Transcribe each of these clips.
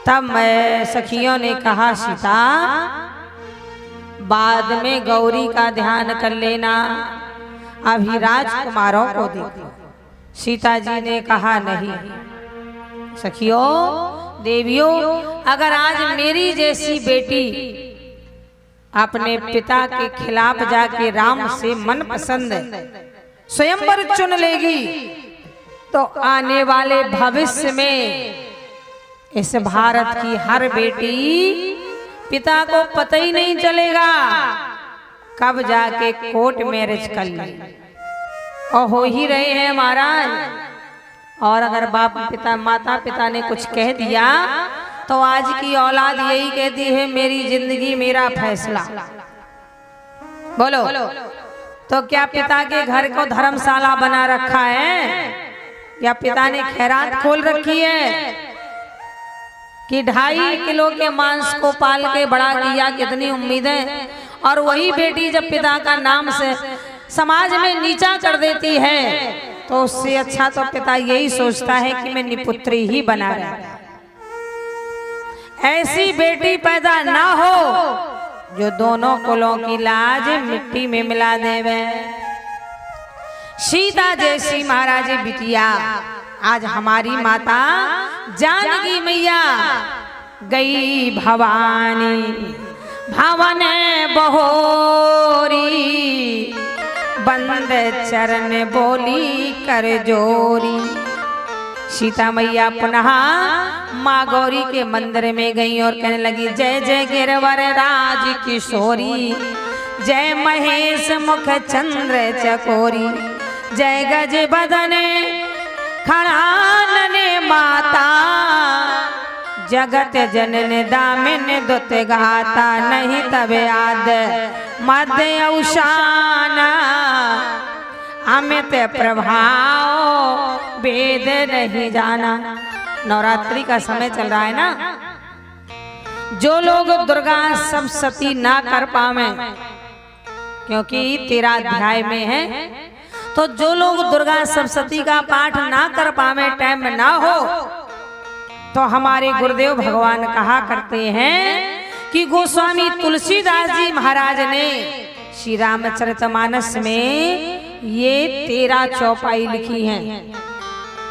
तब सखियों ने कहा सीता बाद में गौरी का ध्यान कर लेना, अभी राजकुमारों को देखो। सीता जी ने कहा नहीं सखियों देवियों, अगर आज मेरी जैसी बेटी अपने पिता के खिलाफ जाके राम से मन पसंद स्वयंवर चुन लेगी तो आने वाले भविष्य में इस भारत की हर बेटी पिता को पता ही नहीं चलेगा कब जाके कोर्ट मैरिज कर ली और हो ही रहे हैं महाराज। और अगर बाप पिता माता पिता ने कुछ कह दिया तो आज की औलाद यही कहती है मेरी जिंदगी मेरा फैसला। बोलो तो क्या पिता के घर को धर्मशाला बना रखा है या पिता ने खैरात खोल रखी है कि 2.5 किलो के मांस को पाल के बड़ा किया, कितनी उम्मीदें, और वही बेटी जब पिता का नाम से समाज में नीचा कर देती है तो उससे अच्छा तो पिता यही सोचता है कि मैं निपुत्री ही बना रहा। ऐसी बेटी पैदा ना हो जो दोनों कुलों की लाज मिट्टी में मिला देवे। सीता जैसी महाराज बिटिया आज हमारी माता जानकी मैया गई भवानी भवन बहोरी, बंद चरण बोली कर जोरी। सीता मैया पुनः माँ गौरी के मंदिर में गई और कहने लगी जय जय गिरवर राज किशोरी, जय महेश मुख चंद्र चकोरी, जय गज बदने खड़ानने माता, जगत जनन दामिन दुत गाता, नहीं तब याद मध्य औशाना, अमित प्रभाव वेद नहीं जाना। नवरात्रि का समय चल रहा है ना, जो लोग दुर्गा सप्तशती ना कर पावे क्योंकि 13 अध्याय में है, तो जो लोग दुर्गा सप्तशती का पाठ ना कर पावे, टाइम में ना हो, तो हमारे गुरुदेव भगवान कहा करते हैं कि गोस्वामी तुलसीदास जी महाराज ने श्री रामचरितमानस में ये 13 चौपाई लिखी हैं।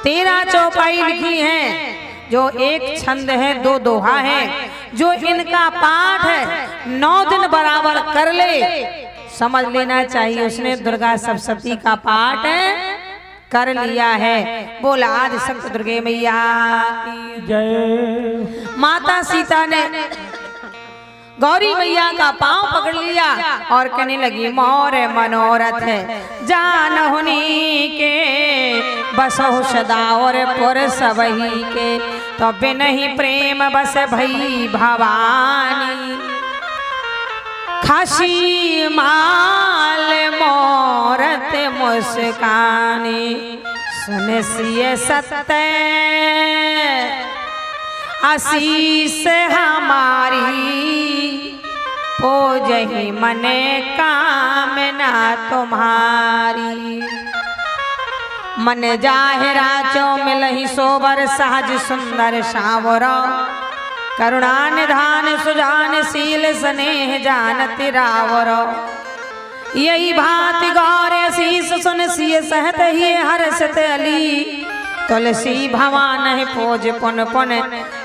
13 चौपाई लिखी हैं जो एक छंद है, 2 दोहा है। जो इनका पाठ है 9 दिन बराबर कर ले, समझ लेना चाहिए उसने दुर्गा सप्तशती का पाठ कर लिया है। बोला आदि शक्ति दुर्गे मैया की जय। माता सीता ने गौरी मैया का पांव पकड़ लिया और कहने लगी मोर मनोरथ जानहुनी के बसहु सदा और पुर सबही के, तो बिनहि प्रेम बस भई भवानी, खासी माल मोरत मुस्कानी, सुन सिय सत्य आशीष हमारी, पोजहि मने कामना तुम्हारी, मन जाहिरा चो मिलहि सोबर सहज सुंदर सावरो, करुणा निधान सुजान शील स्नेह जानत रावरो, यही भांति गौर शीस सुन सिय सहत ही हर्षत अली, तुलसी भवान है पोज पुन पुन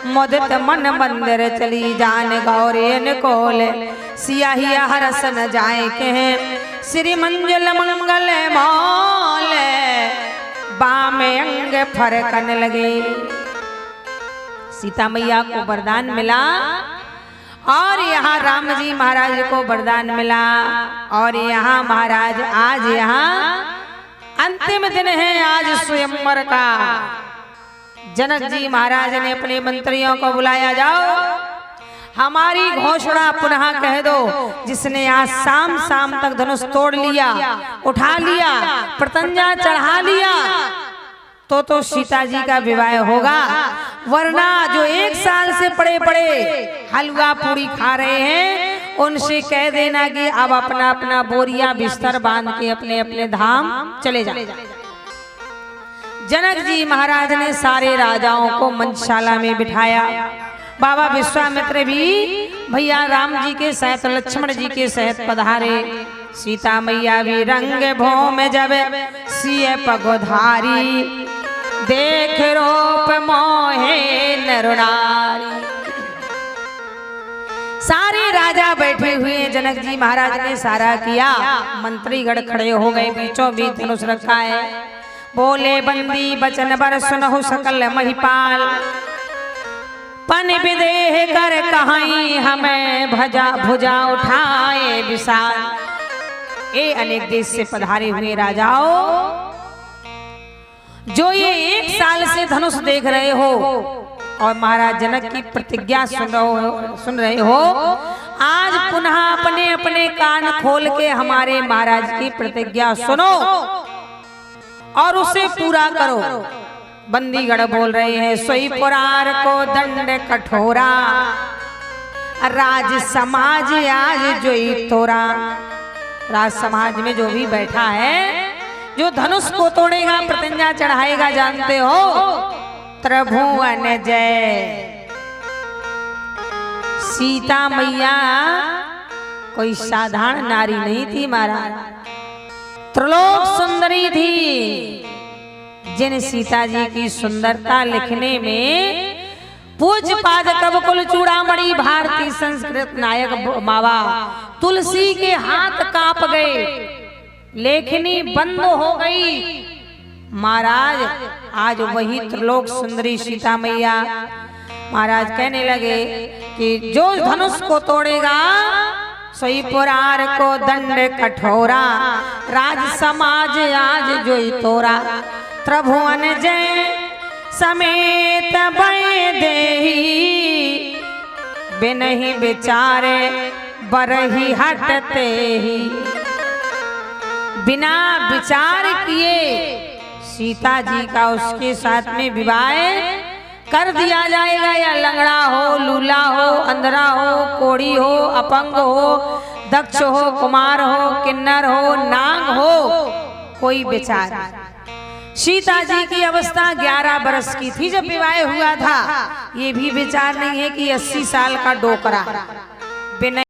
मुदित मन मंदिर चली, जान गौरेन कोल सियाही हरस न जाए कहे, श्री मंजुल मंगल मौल बाम अंग फरकन लगे। सीता मैया को वरदान मिला और यहाँ राम जी महाराज को वरदान मिला, और यहाँ महाराज आज यहाँ अंतिम दिन है, आज स्वयंवर का। जनक जी महाराज ने अपने मंत्रियों को बुलाया, जाओ हमारी घोषणा पुनः कह दो, जिसने आज शाम तक धनुष तोड़ लिया, उठा लिया, प्रतंजा चढ़ा लिया, तो सीता जी का विवाह होगा, वरना जो 1 साल से पड़े हलवा पूरी खा रहे हैं उनसे कह देना कि अब अपना अपना बोरिया बिस्तर बांध के अपने अपने धाम चले जाए। जनक जी महाराज ने सारे राजाओं को मंचशाला में बिठाया बाबा विश्वामित्र भी भैया राम जी के साथ लक्ष्मण जी के साथ पधारे। सीता मैया भी रंग भौम जब सिय पगोधारी, देख रूप मोहे नरुनारी। सारे राजा बैठे हुए, जनक जी महाराज ने सारा किया, मंत्रीगण खड़े हो गए, बीचों बीच धनुष रखा है। बोले बंदी बचन बर सुनहु सकल महिपाल, पन विदेह कर कहाई हमें भजा भुजा उठाए विशाल। ए अनेक देश से पधारे हुए राजाओं, जो ये 1 साल से धनुष देख रहे हो और महाराज जनक की प्रतिज्ञा सुन रहे हो, आज पुनः अपने अपने कान खोल के हमारे महाराज की प्रतिज्ञा सुनो और उसे पूरा करो। बंदीगण बोल रहे हैं, सोई पुरार को दंड कठोरा, राज समाज आज जोई तोरा। राज समाज में जो भी बैठा है, जो धनुष को तोड़ेगा, प्रतिज्ञा चढ़ाएगा, जानते हो, त्रिभुवन जय। सीता मैया कोई साधारण नारी नहीं थी महाराज, त्रिलोक सुंदरी थी। जिन सीता जी की सुंदरता लिखने में पूज्य पाद कवकुल चूड़ामणि भारतीय संस्कृत नायक मावा तुलसी के हाथ कांप गए, लेखनी बंद हो गई। महाराज आज वही त्रिलोक सुंदरी सीता मैया महाराज कहने लगे कि जो धनुष को तोड़ेगा, सोई पुरार को दंड कठोरा, राज समाज आज जोई तोरा। त्रिभुवन जय समेत बय देही, बिनहि विचारे बरही हटते ही। बिना विचार किए सीता जी का उसके साथ में विवाह कर दिया जाएगा, या लंगड़ा हो, लूला हो, अंधरा हो, कोढ़ी हो, अपंग हो, दक्ष हो, कुमार हो, किन्नर हो, नाग हो, कोई विचार। सीता जी की अवस्था 11 बरस की थी जब विवाह हुआ था। ये भी विचार नहीं है कि 80 साल का डोकरा।